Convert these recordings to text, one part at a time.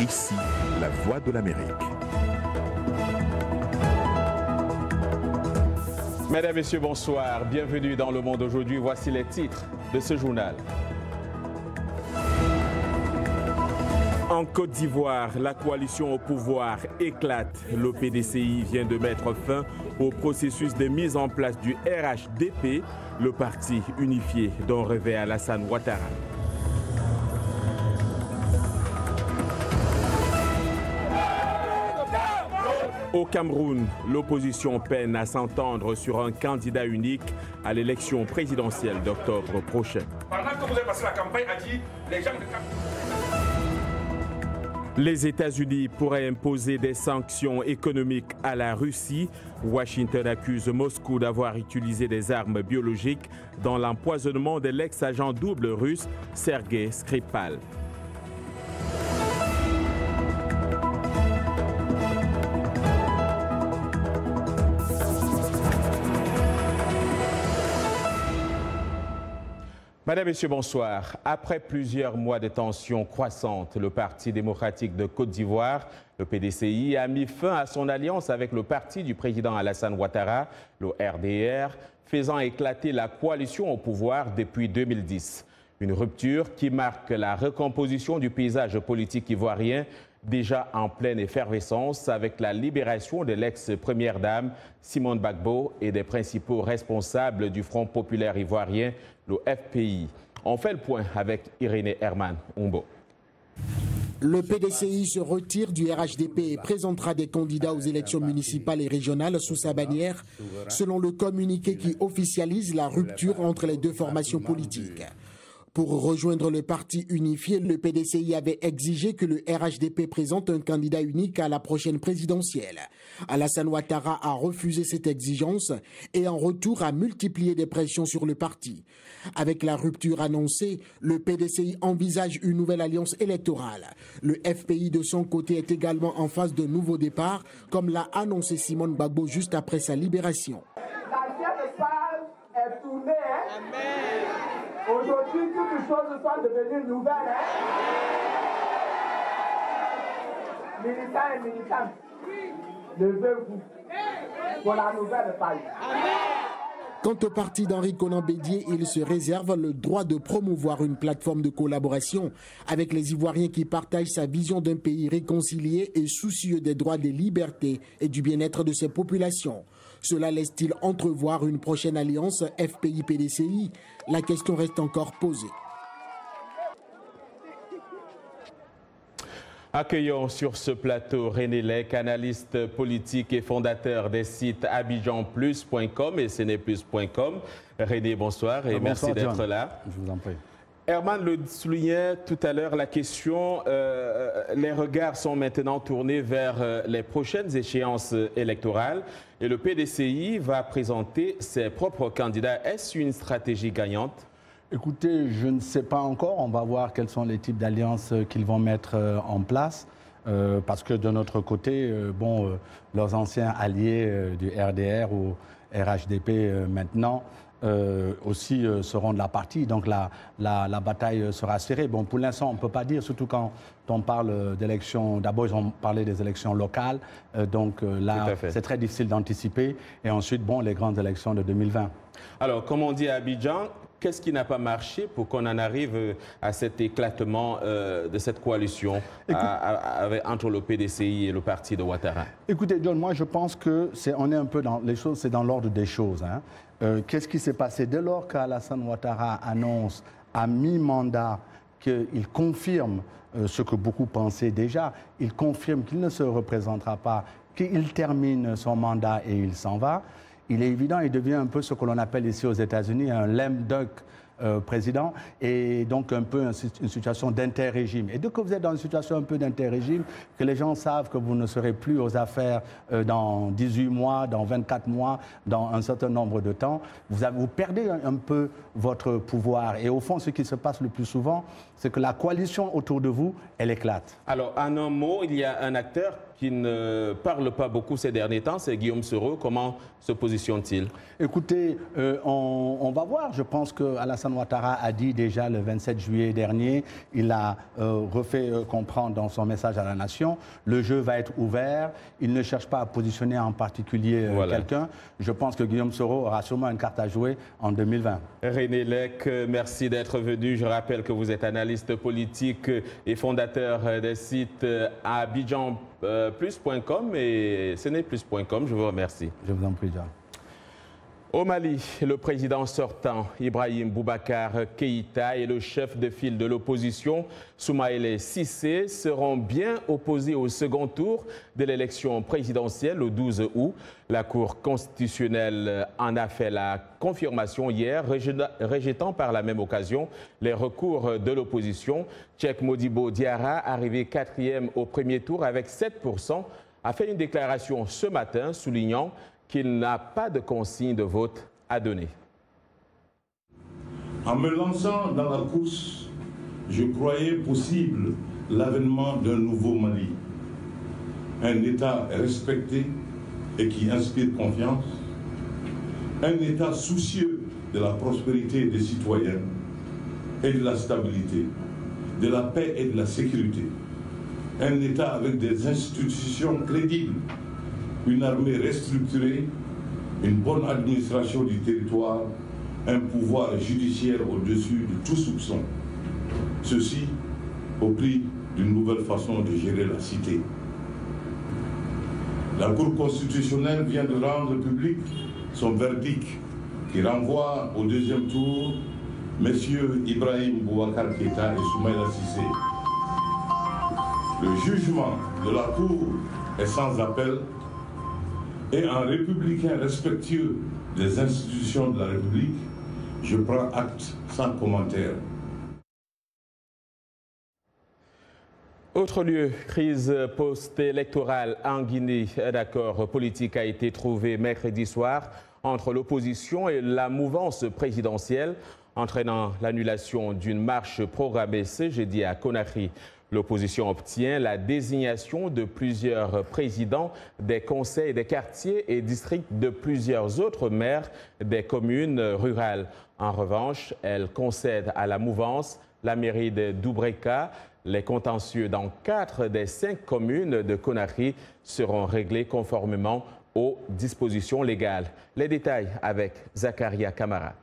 ici, la voix de l'Amérique. Mesdames, Messieurs, bonsoir. Bienvenue dans Le Monde aujourd'hui. Voici les titres de ce journal. En Côte d'Ivoire, la coalition au pouvoir éclate. Le PDCI vient de mettre fin au processus de mise en place du RHDP, le parti unifié dont rêvait Alassane Ouattara. Au Cameroun, l'opposition peine à s'entendre sur un candidat unique à l'élection présidentielle d'octobre prochain. Pendant que vous avez passé la campagne, a dit les gens... Les États-Unis pourraient imposer des sanctions économiques à la Russie. Washington accuse Moscou d'avoir utilisé des armes biologiques dans l'empoisonnement de l'ex-agent double russe Sergei Skripal. Madame, Messieurs, bonsoir. Après plusieurs mois de tensions croissantes, le Parti démocratique de Côte d'Ivoire, le PDCI, a mis fin à son alliance avec le parti du président Alassane Ouattara, le RDR, faisant éclater la coalition au pouvoir depuis 2010. Une rupture qui marque la recomposition du paysage politique ivoirien, déjà en pleine effervescence avec la libération de l'ex-première dame Simone Gbagbo et des principaux responsables du Front populaire ivoirien, le FPI. On fait le point avec Irénée Herman Umbo. Le PDCI se retire du RHDP et présentera des candidats aux élections municipales et régionales sous sa bannière, selon le communiqué qui officialise la rupture entre les deux formations politiques. Pour rejoindre le parti unifié, le PDCI avait exigé que le RHDP présente un candidat unique à la prochaine présidentielle. Alassane Ouattara a refusé cette exigence et en retour a multiplié des pressions sur le parti. Avec la rupture annoncée, le PDCI envisage une nouvelle alliance électorale. Le FPI de son côté est également en phase de nouveau départ, comme l'a annoncé Simone Gbagbo juste après sa libération. La vieille page est tournée. Amen. Aujourd'hui, toutes les choses sont devenues nouvelles. Militants et militantes, levez-vous pour la nouvelle page. Quant au parti d'Henri Konan Bédié, il se réserve le droit de promouvoir une plateforme de collaboration avec les Ivoiriens qui partagent sa vision d'un pays réconcilié et soucieux des droits, des libertés et du bien-être de ses populations. Cela laisse-t-il entrevoir une prochaine alliance FPI-PDCI? La question reste encore posée. Accueillons sur ce plateau René Lec, analyste politique et fondateur des sites abidjanplus.com et ceneplus.com. René, bonsoir et merci d'être là. Je vous en prie. Herman le soulignait tout à l'heure, la question, les regards sont maintenant tournés vers les prochaines échéances électorales et le PDCI va présenter ses propres candidats. Est-ce une stratégie gagnante? Écoutez, je ne sais pas encore. On va voir quels sont les types d'alliances qu'ils vont mettre en place. Parce que de notre côté, leurs anciens alliés du RDR ou RHDP maintenant aussi seront de la partie. Donc la bataille sera serrée. Bon, pour l'instant, on ne peut pas dire, surtout quand on parle d'élections. D'abord, ils ont parlé des élections locales. Donc là, c'est très difficile d'anticiper. Et ensuite, les grandes élections de 2020. Alors, comme on dit à Abidjan, qu'est-ce qui n'a pas marché pour qu'on en arrive à cet éclatement de cette coalition entre le PDCI et le parti de Ouattara? Écoutez, John, moi je pense que on est un peu dans les choses, c'est dans l'ordre des choses. Qu'est-ce qui s'est passé dès lors qu'Alassane Ouattara annonce à mi-mandat qu'il confirme ce que beaucoup pensaient déjà, il confirme qu'il ne se représentera pas, qu'il termine son mandat et il s'en va. Il est évident, il devient un peu ce que l'on appelle ici aux États-Unis un lame duck président, et donc un peu une situation d'inter-régime. Et dès que vous êtes dans une situation un peu d'inter-régime, que les gens savent que vous ne serez plus aux affaires dans 18 mois, dans 24 mois, dans un certain nombre de temps, vous perdez un peu votre pouvoir. Et au fond, ce qui se passe le plus souvent, c'est que la coalition autour de vous, elle éclate. Alors, en un mot, il y a un acteur qui ne parle pas beaucoup ces derniers temps, c'est Guillaume Soro. Comment se positionne-t-il? Écoutez, on va voir. Je pense que Alassane Ouattara a dit déjà le 27 juillet dernier, il a refait comprendre dans son message à la nation, le jeu va être ouvert, il ne cherche pas à positionner en particulier quelqu'un. Je pense que Guillaume Soro aura sûrement une carte à jouer en 2020. René Lec, merci d'être venu. Je rappelle que vous êtes analyste politique et fondateur des sites abidjanplus.com et seneplus.com. Je vous remercie. Je vous en prie, John. Au Mali, le président sortant, Ibrahim Boubacar Keïta, et le chef de file de l'opposition, Soumaïla Cissé, seront bien opposés au second tour de l'élection présidentielle le 12 août. La Cour constitutionnelle en a fait la confirmation hier, rejetant par la même occasion les recours de l'opposition. Cheikh Modibo Diarra, arrivé 4e au premier tour avec 7%, a fait une déclaration ce matin soulignant qu'il n'a pas de consigne de vote à donner. En me lançant dans la course, je croyais possible l'avènement d'un nouveau Mali. Un État respecté et qui inspire confiance. Un État soucieux de la prospérité des citoyens et de la stabilité, de la paix et de la sécurité. Un État avec des institutions crédibles, une armée restructurée, une bonne administration du territoire, un pouvoir judiciaire au-dessus de tout soupçon. Ceci au prix d'une nouvelle façon de gérer la cité. La Cour constitutionnelle vient de rendre public son verdict qui renvoie au deuxième tour messieurs Ibrahim Boubacar Keïta et Soumaïla Cissé. Le jugement de la Cour est sans appel. Et un républicain respectueux des institutions de la République, je prends acte sans commentaire. Autre lieu, crise post-électorale en Guinée. Un accord politique a été trouvé mercredi soir entre l'opposition et la mouvance présidentielle, entraînant l'annulation d'une marche programmée ce jeudi à Conakry. L'opposition obtient la désignation de plusieurs présidents des conseils des quartiers et districts de plusieurs autres maires des communes rurales. En revanche, elle concède à la mouvance la mairie de Doubreka. Les contentieux dans 4 des 5 communes de Conakry seront réglés conformément aux dispositions légales. Les détails avec Zakaria Kamara.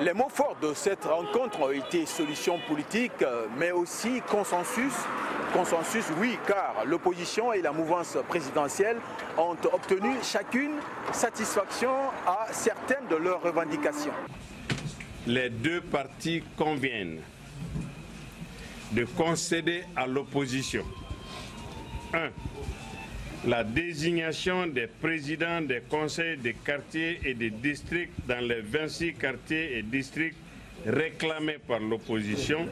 Les mots forts de cette rencontre ont été solution politique, mais aussi consensus. Consensus, oui, car l'opposition et la mouvance présidentielle ont obtenu chacune satisfaction à certaines de leurs revendications. Les deux partis conviennent de concéder à l'opposition 1. La désignation des présidents des conseils des quartiers et des districts dans les 26 quartiers et districts réclamés par l'opposition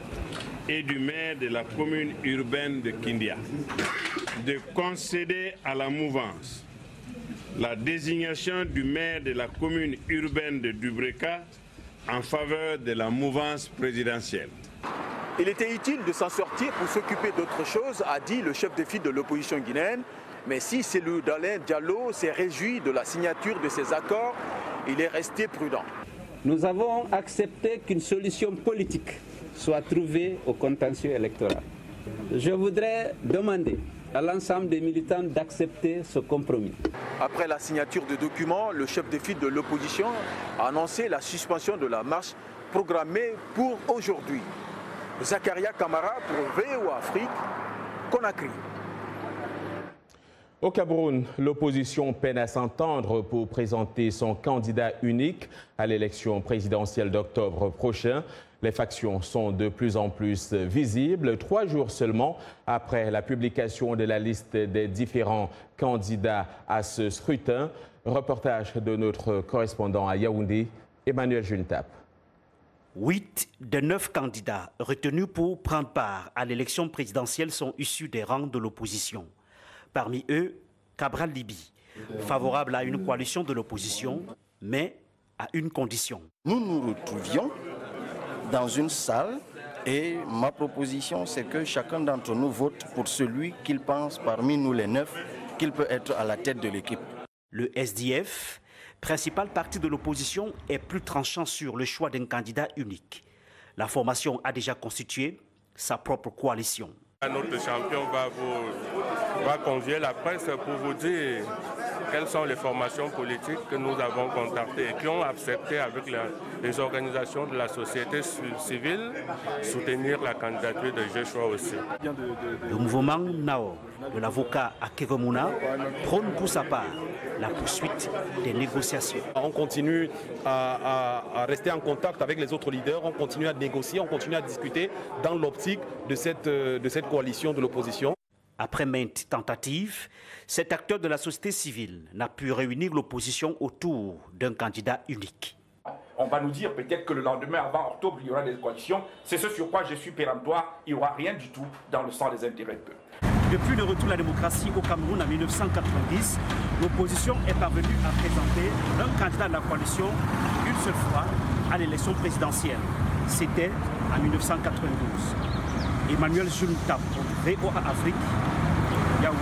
et du maire de la commune urbaine de Kindia. De concéder à la mouvance la désignation du maire de la commune urbaine de Doubreka en faveur de la mouvance présidentielle. Il était utile de s'en sortir pour s'occuper d'autre chose, a dit le chef de file de l'opposition guinéenne. Mais si Cellou Dalein Diallo s'est réjoui de la signature de ces accords, il est resté prudent. Nous avons accepté qu'une solution politique soit trouvée au contentieux électoral. Je voudrais demander à l'ensemble des militants d'accepter ce compromis. Après la signature de documents, le chef de file de l'opposition a annoncé la suspension de la marche programmée pour aujourd'hui. Zakaria Kamara pour VOA Afrique, Conakry. Au Cameroun, l'opposition peine à s'entendre pour présenter son candidat unique à l'élection présidentielle d'octobre prochain. Les factions sont de plus en plus visibles, 3 jours seulement après la publication de la liste des différents candidats à ce scrutin. Reportage de notre correspondant à Yaoundé, Emmanuel Juntap. 8 des 9 candidats retenus pour prendre part à l'élection présidentielle sont issus des rangs de l'opposition. Parmi eux, Cabral Libi, favorable à une coalition de l'opposition, mais à une condition. Nous nous retrouvions dans une salle Et ma proposition, c'est que chacun d'entre nous vote pour celui qu'il pense parmi nous les 9 qu'il peut être à la tête de l'équipe. Le SDF, principal parti de l'opposition, est plus tranchant sur le choix d'un candidat unique. La formation a déjà constitué sa propre coalition. Notre champion va convier la presse pour vous dire quelles sont les formations politiques que nous avons contactées et qui ont accepté avec les organisations de la société civile soutenir la candidature de Joshua aussi. Le mouvement Nao de l'avocat Akeremouna prône pour sa part la poursuite des négociations. On continue à rester en contact avec les autres leaders, on continue à négocier, on continue à discuter dans l'optique de cette coalition de l'opposition. Après maintes tentatives, cet acteur de la société civile n'a pu réunir l'opposition autour d'un candidat unique. On va nous dire peut-être que le lendemain, avant octobre, il y aura des coalitions. C'est ce sur quoi je suis péremptoire. Il n'y aura rien du tout dans le sens des intérêts de peuple. Depuis le retour de la démocratie au Cameroun en 1990, l'opposition est parvenue à présenter un candidat de la coalition une seule fois à l'élection présidentielle. C'était en 1992. Emmanuel Jules Tap, VOA Afrique, Yaoundé.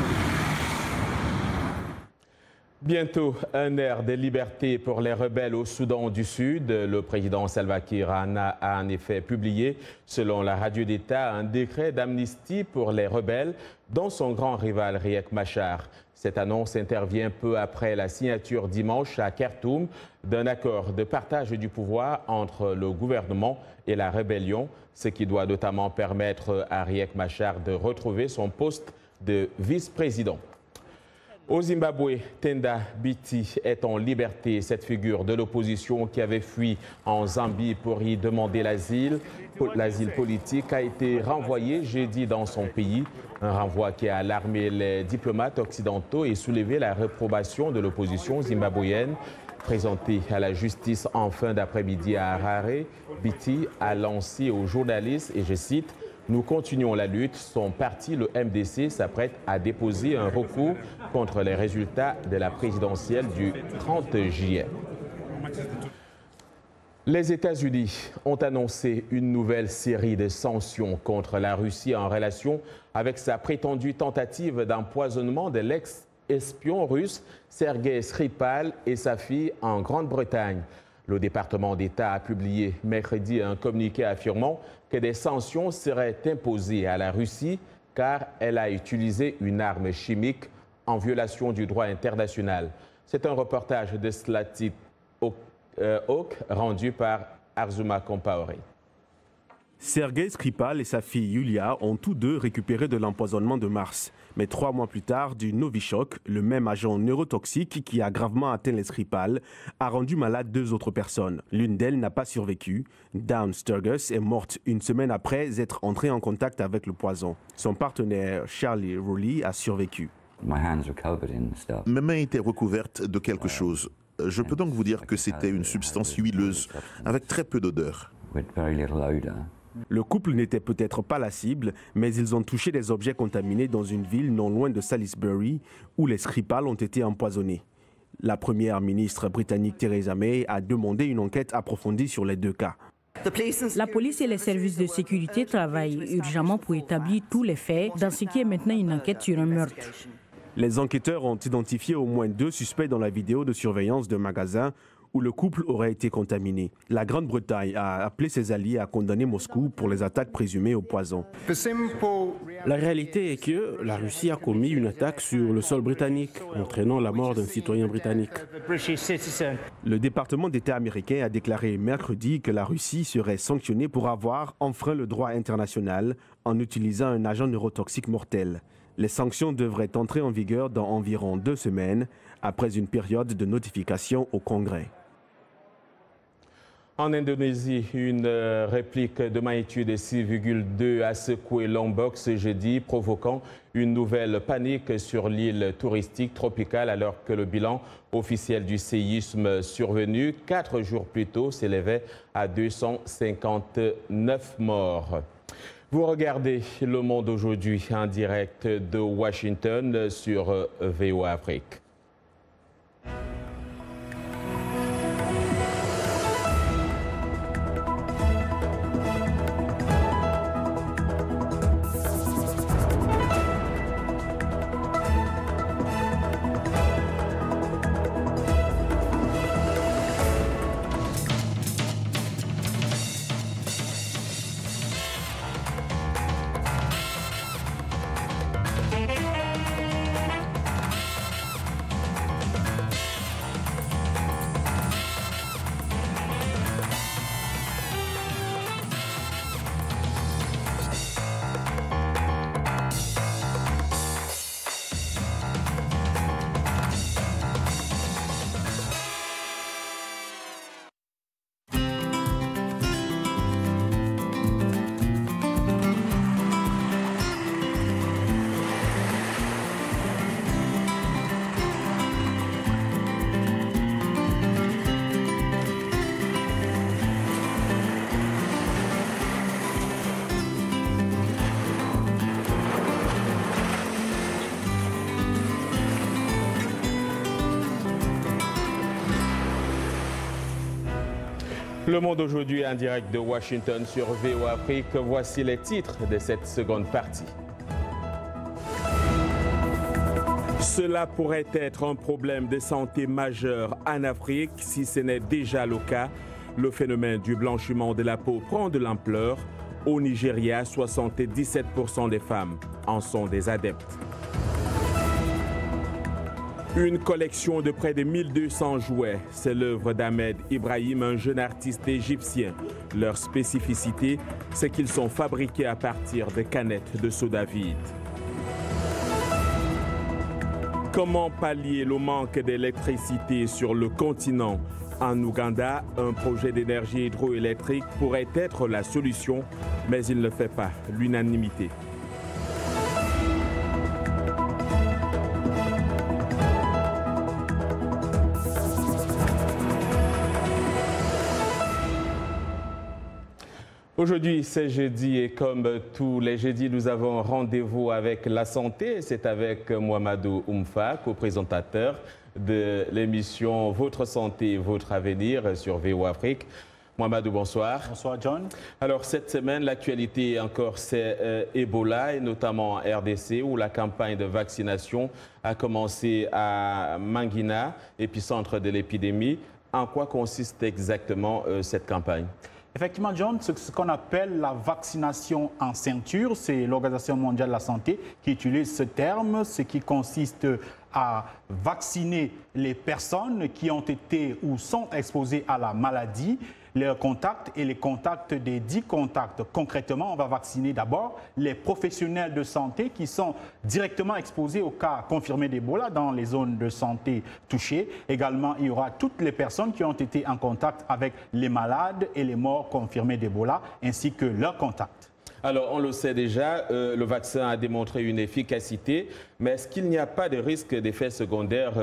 Bientôt, un air de liberté pour les rebelles au Soudan du Sud. Le président Salva Kiir a en effet publié, selon la radio d'État, un décret d'amnistie pour les rebelles, dont son grand rival Riek Machar. Cette annonce intervient peu après la signature dimanche à Khartoum d'un accord de partage du pouvoir entre le gouvernement et la rébellion, ce qui doit notamment permettre à Riek Machar de retrouver son poste de vice-président. Au Zimbabwe, Tenda Biti est en liberté. Cette figure de l'opposition qui avait fui en Zambie pour y demander l'asile politique a été renvoyée jeudi dans son pays. Un renvoi qui a alarmé les diplomates occidentaux et soulevé la réprobation de l'opposition zimbabwéenne. Présenté à la justice en fin d'après-midi à Harare, Biti a lancé aux journalistes, et je cite, « Nous continuons la lutte. Son parti, le MDC, s'apprête à déposer un recours contre les résultats de la présidentielle du 30 juillet. » Les États-Unis ont annoncé une nouvelle série de sanctions contre la Russie en relation avec sa prétendue tentative d'empoisonnement de l'ex-espion russe Sergei Skripal et sa fille en Grande-Bretagne. Le département d'État a publié mercredi un communiqué affirmant que des sanctions seraient imposées à la Russie car elle a utilisé une arme chimique en violation du droit international. C'est un reportage de Slatit Oak rendu par Arzuma Compaoré. Sergei Skripal et sa fille Yulia ont tous deux récupéré de l'empoisonnement de mars. Mais 3 mois plus tard, du Novichok, le même agent neurotoxique qui a gravement atteint les Skripal, a rendu malade 2 autres personnes. L'une d'elles n'a pas survécu. Dawn Sturgis est morte une semaine après être entrée en contact avec le poison. Son partenaire Charlie Rowley a survécu. Mes mains étaient recouvertes de quelque chose. Je peux donc vous dire que c'était une substance huileuse avec très peu d'odeur. Le couple n'était peut-être pas la cible, mais ils ont touché des objets contaminés dans une ville non loin de Salisbury, où les Skripal ont été empoisonnés. La première ministre britannique Theresa May a demandé une enquête approfondie sur les 2 cas. La police et les services de sécurité travaillent urgemment pour établir tous les faits dans ce qui est maintenant une enquête sur un meurtre. Les enquêteurs ont identifié au moins 2 suspects dans la vidéo de surveillance d'un magasin où le couple aurait été contaminé. La Grande-Bretagne a appelé ses alliés à condamner Moscou pour les attaques présumées au poison. La réalité est que la Russie a commis une attaque sur le sol britannique, entraînant la mort d'un citoyen britannique. Le département d'État américain a déclaré mercredi que la Russie serait sanctionnée pour avoir enfreint le droit international en utilisant un agent neurotoxique mortel. Les sanctions devraient entrer en vigueur dans environ 2 semaines, après une période de notification au Congrès. En Indonésie, une réplique de magnitude 6,2 a secoué Lombok ce jeudi, provoquant une nouvelle panique sur l'île touristique tropicale alors que le bilan officiel du séisme survenu 4 jours plus tôt s'élevait à 259 morts. Vous regardez Le Monde aujourd'hui en direct de Washington sur VOA Afrique. Le Monde aujourd'hui en direct de Washington sur VOA Afrique. Voici les titres de cette seconde partie. Cela pourrait être un problème de santé majeur en Afrique si ce n'est déjà le cas. Le phénomène du blanchiment de la peau prend de l'ampleur. Au Nigeria, 77% des femmes en sont des adeptes. Une collection de près de 1200 jouets, c'est l'œuvre d'Ahmed Ibrahim, un jeune artiste égyptien. Leur spécificité, c'est qu'ils sont fabriqués à partir de canettes de soda vide. Comment pallier le manque d'électricité sur le continent? En Ouganda, un projet d'énergie hydroélectrique pourrait être la solution, mais il ne fait pas l'unanimité. Aujourd'hui, c'est jeudi et comme tous les jeudis, nous avons rendez-vous avec la santé. C'est avec Mouamadou Oumfa, co-présentateur de l'émission Votre santé, votre avenir sur VOA Afrique. Mouamadou, bonsoir. Bonsoir, John. Alors, cette semaine, l'actualité encore, c'est Ebola, et notamment en RDC, où la campagne de vaccination a commencé à Mangina, épicentre de l'épidémie. En quoi consiste exactement cette campagne? Effectivement, John, ce qu'on appelle la vaccination en ceinture, c'est l'Organisation mondiale de la santé qui utilise ce terme, ce qui consiste à vacciner les personnes qui ont été ou sont exposées à la maladie, leurs contacts et les contacts des 10 contacts. Concrètement, on va vacciner d'abord les professionnels de santé qui sont directement exposés au cas confirmé d'Ebola dans les zones de santé touchées. Également, il y aura toutes les personnes qui ont été en contact avec les malades et les morts confirmés d'Ebola, ainsi que leurs contacts. Alors, on le sait déjà, le vaccin a démontré une efficacité, mais est-ce qu'il n'y a pas de risque d'effets secondaires?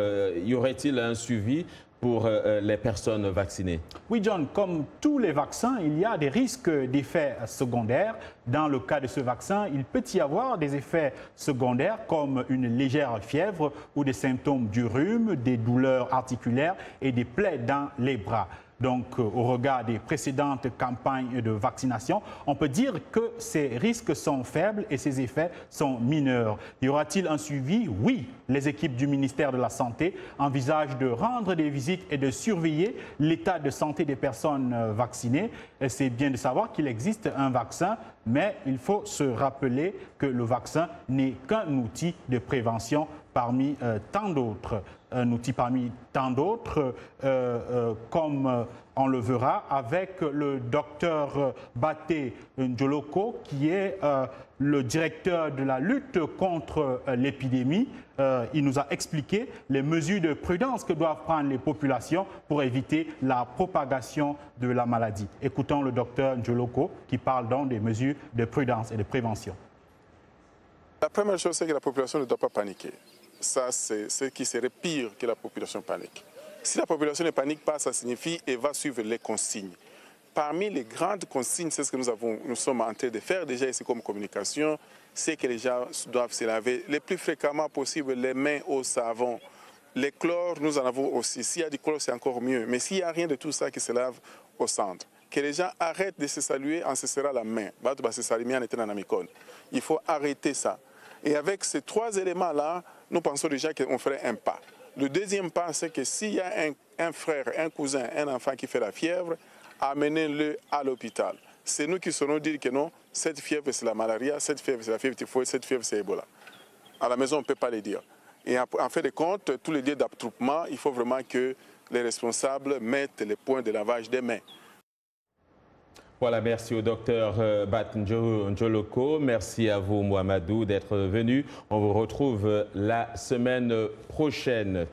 Y aurait-il un suivi pour les personnes vaccinées? Oui, John, comme tous les vaccins, il y a des risques d'effets secondaires. Dans le cas de ce vaccin, il peut y avoir des effets secondaires comme une légère fièvre ou des symptômes du rhume, des douleurs articulaires et des plaies dans les bras. Donc, au regard des précédentes campagnes de vaccination, on peut dire que ces risques sont faibles et ces effets sont mineurs. Y aura-t-il un suivi? Oui. Les équipes du ministère de la Santé envisagent de rendre des visites et de surveiller l'état de santé des personnes vaccinées. C'est bien de savoir qu'il existe un vaccin, mais il faut se rappeler que le vaccin n'est qu'un outil de prévention parmi tant d'autres. Un outil parmi tant d'autres, comme on le verra avec le docteur Baté Njoloko, qui est le directeur de la lutte contre l'épidémie. Il nous a expliqué les mesures de prudence que doivent prendre les populations pour éviter la propagation de la maladie. Écoutons le docteur Njoloko qui parle donc des mesures de prudence et de prévention. La première chose, c'est que la population ne doit pas paniquer. Ça, c'est ce qui serait pire que la population panique. Si la population ne panique pas, ça signifie qu'elle va suivre les consignes. Parmi les grandes consignes, c'est ce que nous sommes en train de faire déjà ici comme communication, c'est que les gens doivent se laver le plus fréquemment possible les mains au savon. Les chlores, nous en avons aussi. S'il y a du chlore, c'est encore mieux. Mais s'il n'y a rien de tout ça qui se lave au centre, que les gens arrêtent de se saluer en se serrant la main. Il faut arrêter ça. Et avec ces trois éléments-là, nous pensons déjà qu'on ferait un pas. Le deuxième pas, c'est que s'il y a un frère, un cousin, un enfant qui fait la fièvre, amenez-le à l'hôpital. C'est nous qui saurons dire que non, cette fièvre c'est la malaria, cette fièvre c'est la fièvre typhoïde, cette fièvre c'est Ebola. À la maison, on ne peut pas les dire. Et en fait de compte, tous les lieux d'attroupement, il faut vraiment que les responsables mettent les points de lavage des mains. Voilà, merci au docteur Bat Njoloko. Merci à vous, Mouamadou, d'être venu. On vous retrouve la semaine prochaine.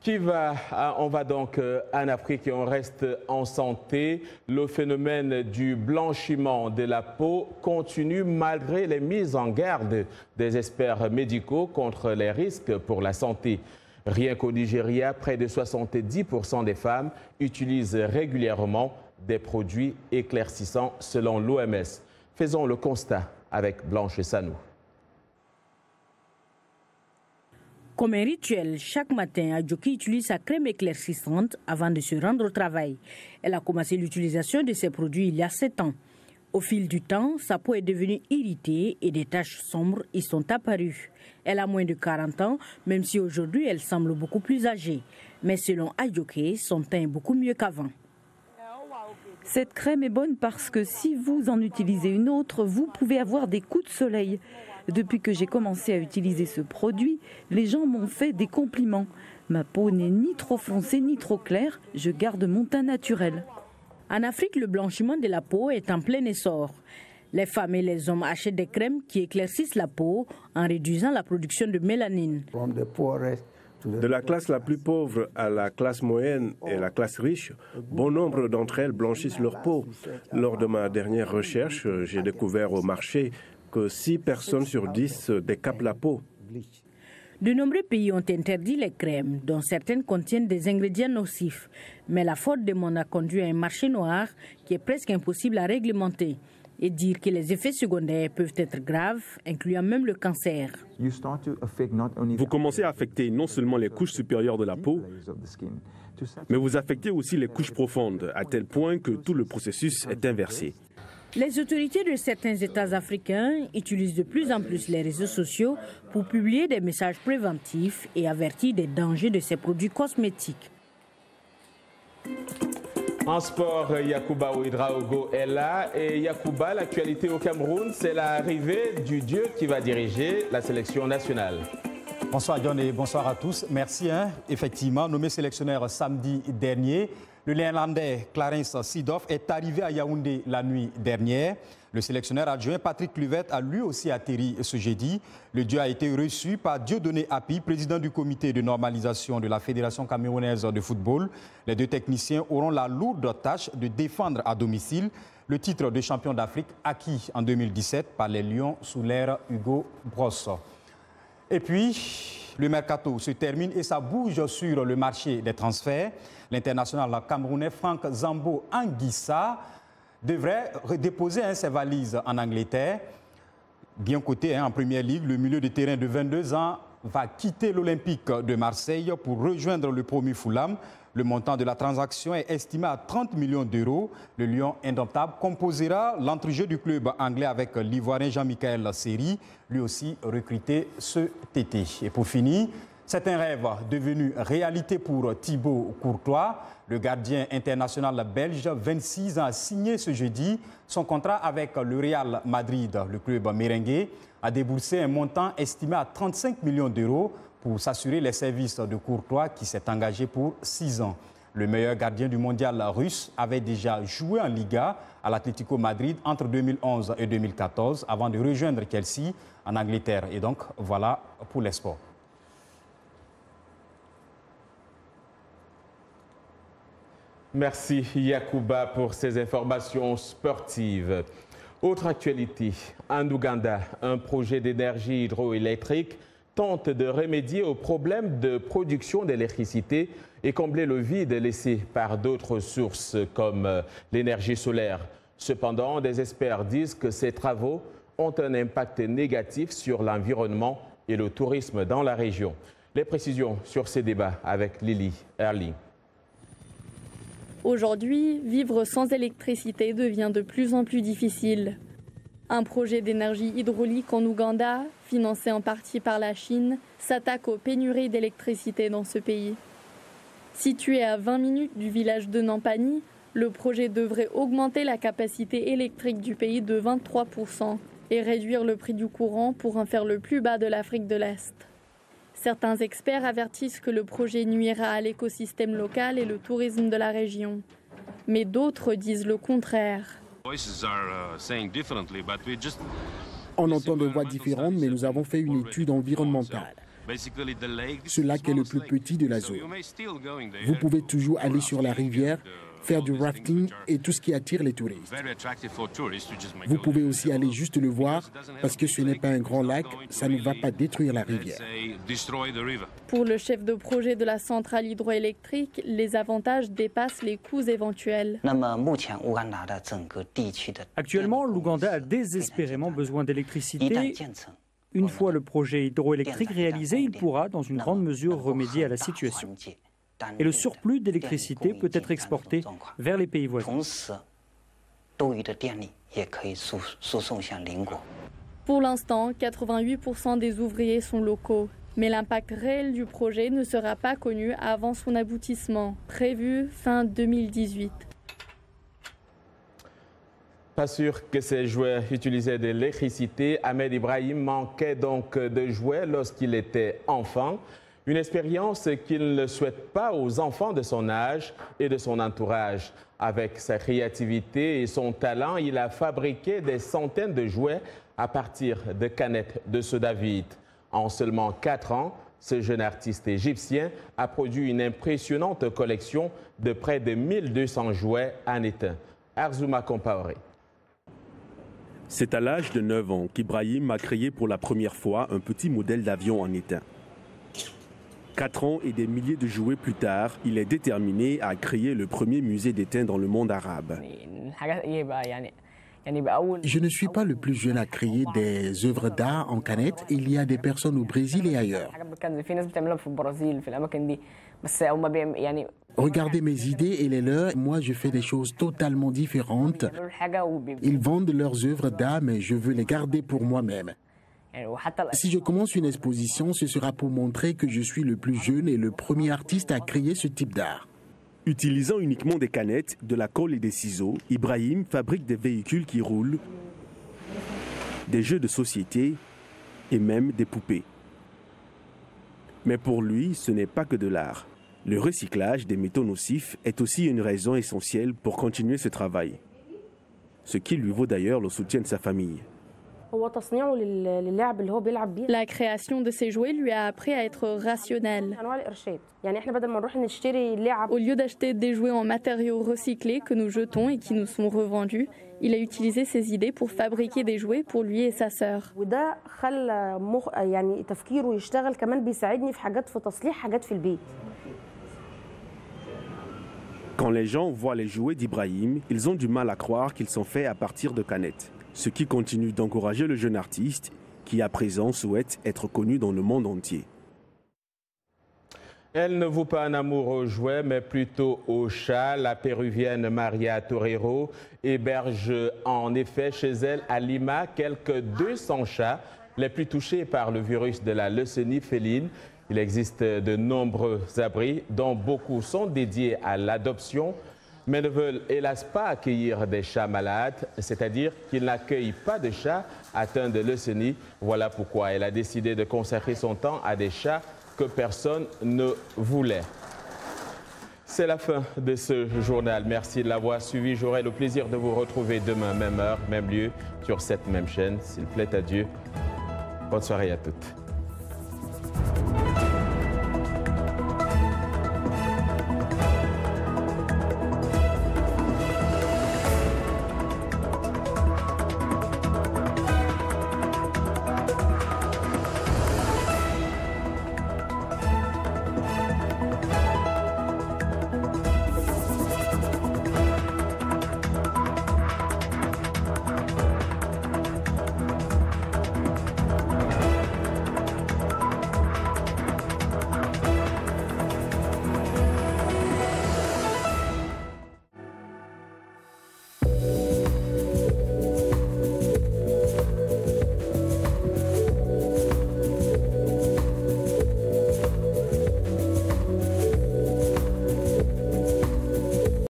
On va donc en Afrique et on reste en santé. Le phénomène du blanchiment de la peau continue malgré les mises en garde des experts médicaux contre les risques pour la santé. Rien qu'au Nigeria, près de 70% des femmes utilisent régulièrement des produits éclaircissants selon l'OMS. Faisons le constat avec Blanche Sanou. Comme un rituel, chaque matin, Adjoki utilise sa crème éclaircissante avant de se rendre au travail. Elle a commencé l'utilisation de ces produits il y a 7 ans. Au fil du temps, sa peau est devenue irritée et des taches sombres y sont apparues. Elle a moins de 40 ans, même si aujourd'hui elle semble beaucoup plus âgée. Mais selon Adjoki, son teint est beaucoup mieux qu'avant. Cette crème est bonne parce que si vous en utilisez une autre, vous pouvez avoir des coups de soleil. Depuis que j'ai commencé à utiliser ce produit, les gens m'ont fait des compliments. Ma peau n'est ni trop foncée ni trop claire, je garde mon teint naturel. En Afrique, le blanchiment de la peau est en plein essor. Les femmes et les hommes achètent des crèmes qui éclaircissent la peau en réduisant la production de mélanine. De la classe la plus pauvre à la classe moyenne et la classe riche, bon nombre d'entre elles blanchissent leur peau. Lors de ma dernière recherche, j'ai découvert au marché que 6 personnes sur 10 décapent la peau. De nombreux pays ont interdit les crèmes, dont certaines contiennent des ingrédients nocifs. Mais la faute des monde a conduit à un marché noir qui est presque impossible à réglementer. Et dire que les effets secondaires peuvent être graves, incluant même le cancer. Vous commencez à affecter non seulement les couches supérieures de la peau, mais vous affectez aussi les couches profondes, à tel point que tout le processus est inversé. Les autorités de certains États africains utilisent de plus en plus les réseaux sociaux pour publier des messages préventifs et avertir des dangers de ces produits cosmétiques. En sport, Yacouba Ouedraogo est là. Et Yacouba, l'actualité au Cameroun, c'est l'arrivée du dieu qui va diriger la sélection nationale. Bonsoir John et bonsoir à tous. Merci. Effectivement, nommé sélectionneur samedi dernier, le Néerlandais Clarence Seedorf est arrivé à Yaoundé la nuit dernière. Le sélectionneur adjoint Patrick Kluivert a lui aussi atterri ce jeudi. Le dieu a été reçu par Dieudonné Api, président du comité de normalisation de la Fédération camerounaise de football. Les 2 techniciens auront la lourde tâche de défendre à domicile le titre de champion d'Afrique acquis en 2017 par les Lions sous l'ère Hugo Bross. Et puis, le mercato se termine et ça bouge sur le marché des transferts. L'international camerounais Franck Zambo Anguissa devrait déposer ses valises en Angleterre. Bien coté en Première Ligue, le milieu de terrain de 22 ans va quitter l'Olympique de Marseille pour rejoindre le promu Fulham. Le montant de la transaction est estimé à 30 millions d'euros. Le Lion indomptable composera l'entrejeu du club anglais avec l'Ivoirien Jean-Michel Seri, lui aussi recruté cet été. Et pour finir, c'est un rêve devenu réalité pour Thibaut Courtois. Le gardien international belge, 26 ans, a signé ce jeudi son contrat avec le Real Madrid. Le club merengue a déboursé un montant estimé à 35 millions d'euros pour s'assurer les services de Courtois qui s'est engagé pour 6 ans. Le meilleur gardien du mondial russe avait déjà joué en Liga à l'Atlético Madrid entre 2011 et 2014 avant de rejoindre Chelsea en Angleterre. Et donc, voilà pour les sports. Merci Yacouba pour ces informations sportives. Autre actualité, en Ouganda, un projet d'énergie hydroélectrique tente de remédier aux problèmes de production d'électricité et combler le vide laissé par d'autres sources comme l'énergie solaire. Cependant, des experts disent que ces travaux ont un impact négatif sur l'environnement et le tourisme dans la région. Les précisions sur ces débats avec Lily Erling. Aujourd'hui, vivre sans électricité devient de plus en plus difficile. Un projet d'énergie hydraulique en Ouganda, financé en partie par la Chine, s'attaque aux pénuries d'électricité dans ce pays. Situé à 20 minutes du village de Nampani, le projet devrait augmenter la capacité électrique du pays de 23% et réduire le prix du courant pour en faire le plus bas de l'Afrique de l'Est. Certains experts avertissent que le projet nuira à l'écosystème local et le tourisme de la région. Mais d'autres disent le contraire. On entend des voix différentes, mais nous avons fait une étude environnementale. Ce lac est le plus petit de la zone. Vous pouvez toujours aller sur la rivière, faire du rafting et tout ce qui attire les touristes. Vous pouvez aussi aller juste le voir parce que ce n'est pas un grand lac, ça ne va pas détruire la rivière. Pour le chef de projet de la centrale hydroélectrique, les avantages dépassent les coûts éventuels. Actuellement, l'Ouganda a désespérément besoin d'électricité Une fois le projet hydroélectrique réalisé, il pourra, dans une grande mesure, remédier à la situation. Et le surplus d'électricité peut être exporté vers les pays voisins. Pour l'instant, 88% des ouvriers sont locaux. Mais l'impact réel du projet ne sera pas connu avant son aboutissement, prévu fin 2018. Pas sûr que ces jouets utilisaient de l'électricité. Ahmed Ibrahim manquait donc de jouets lorsqu'il était enfant. Une expérience qu'il ne souhaite pas aux enfants de son âge et de son entourage. Avec sa créativité et son talent, il a fabriqué des centaines de jouets à partir de canettes de soda vide. En seulement 4 ans, ce jeune artiste égyptien a produit une impressionnante collection de près de 1200 jouets en étain. Arzouma Compaoré. C'est à l'âge de 9 ans qu'Ibrahim a créé pour la première fois un petit modèle d'avion en étain. 4 ans et des milliers de jouets plus tard, il est déterminé à créer le premier musée d'étain dans le monde arabe. Je ne suis pas le plus jeune à créer des œuvres d'art en canette. Il y a des personnes au Brésil et ailleurs. Regardez mes idées et les leurs. Moi, je fais des choses totalement différentes. Ils vendent leurs œuvres d'art, mais je veux les garder pour moi-même. Si je commence une exposition, ce sera pour montrer que je suis le plus jeune et le premier artiste à créer ce type d'art. Utilisant uniquement des canettes, de la colle et des ciseaux, Ibrahim fabrique des véhicules qui roulent, des jeux de société et même des poupées. Mais pour lui, ce n'est pas que de l'art. Le recyclage des métaux nocifs est aussi une raison essentielle pour continuer ce travail. Ce qui lui vaut d'ailleurs le soutien de sa famille. La création de ces jouets lui a appris à être rationnel. Au lieu d'acheter des jouets en matériaux recyclés que nous jetons et qui nous sont revendus, il a utilisé ses idées pour fabriquer des jouets pour lui et sa sœur. Quand les gens voient les jouets d'Ibrahim, ils ont du mal à croire qu'ils sont faits à partir de canettes. Ce qui continue d'encourager le jeune artiste qui à présent souhaite être connu dans le monde entier. Elle ne voue pas un amour aux jouets, mais plutôt aux chats. La péruvienne Maria Torero héberge en effet chez elle à Lima quelques 200 chats, les plus touchés par le virus de la leucémie féline. Il existe de nombreux abris, dont beaucoup sont dédiés à l'adoption, mais ne veulent hélas pas accueillir des chats malades, c'est-à-dire qu'ils n'accueillent pas de chats atteints de leucémie. Voilà pourquoi elle a décidé de consacrer son temps à des chats que personne ne voulait. C'est la fin de ce journal. Merci de l'avoir suivi. J'aurai le plaisir de vous retrouver demain, même heure, même lieu, sur cette même chaîne. S'il plaît à Dieu. Bonne soirée à tous.